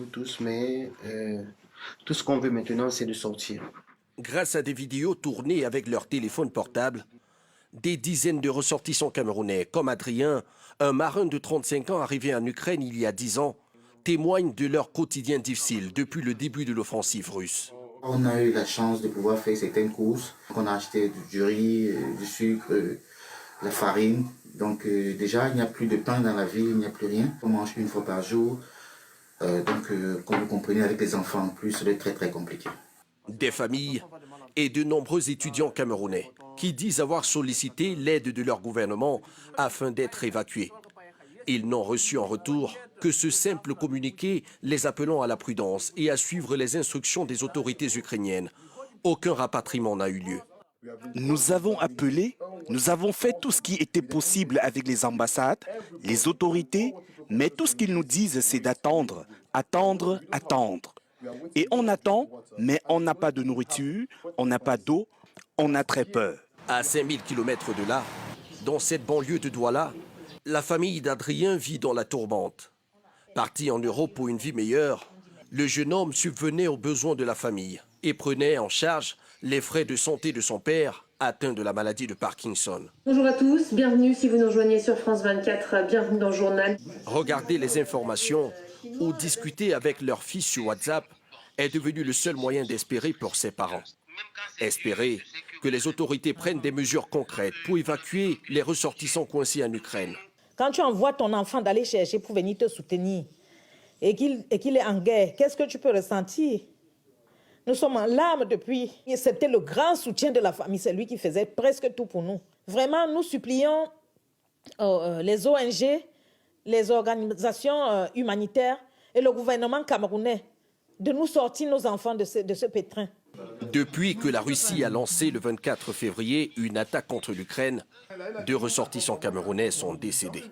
tous, mais tout ce qu'on veut maintenant, c'est de sortir. Grâce à des vidéos tournées avec leur téléphone portable, des dizaines de ressortissants camerounais, comme Adrien, un marin de 35 ans arrivé en Ukraine il y a 10 ans, témoignent de leur quotidien difficile depuis le début de l'offensive russe. On a eu la chance de pouvoir faire certaines courses. On a acheté du riz, du sucre, la farine. Donc déjà, il n'y a plus de pain dans la ville, il n'y a plus rien. On mange une fois par jour. Comme vous comprenez, avec les enfants en plus, c'est très très compliqué. Des familles et de nombreux étudiants camerounais qui disent avoir sollicité l'aide de leur gouvernement afin d'être évacués. Ils n'ont reçu en retour que ce simple communiqué les appelant à la prudence et à suivre les instructions des autorités ukrainiennes. Aucun rapatriement n'a eu lieu. Nous avons appelé, nous avons fait tout ce qui était possible avec les ambassades, les autorités, mais tout ce qu'ils nous disent, c'est d'attendre, attendre, attendre. Et on attend, mais on n'a pas de nourriture, on n'a pas d'eau, on a très peur. À 5000 km de là, dans cette banlieue de Douala, la famille d'Adrien vit dans la tourmente. Parti en Europe pour une vie meilleure, le jeune homme subvenait aux besoins de la famille et prenait en charge les frais de santé de son père, atteint de la maladie de Parkinson. Bonjour à tous, bienvenue si vous nous rejoignez sur France 24, bienvenue dans le journal. Regarder les informations ou discuter avec leur fils sur WhatsApp est devenu le seul moyen d'espérer pour ses parents. Espérer que les autorités prennent des mesures concrètes pour évacuer les ressortissants coincés en Ukraine. Quand tu envoies ton enfant d'aller chercher pour venir te soutenir et qu'il est en guerre, qu'est-ce que tu peux ressentir? Nous sommes en larmes depuis. C'était le grand soutien de la famille, c'est lui qui faisait presque tout pour nous. Vraiment, nous supplions les ONG, les organisations humanitaires et le gouvernement camerounais de nous sortir nos enfants de ce pétrin. Depuis que la Russie a lancé le 24 février une attaque contre l'Ukraine, 2 ressortissants camerounais sont décédés.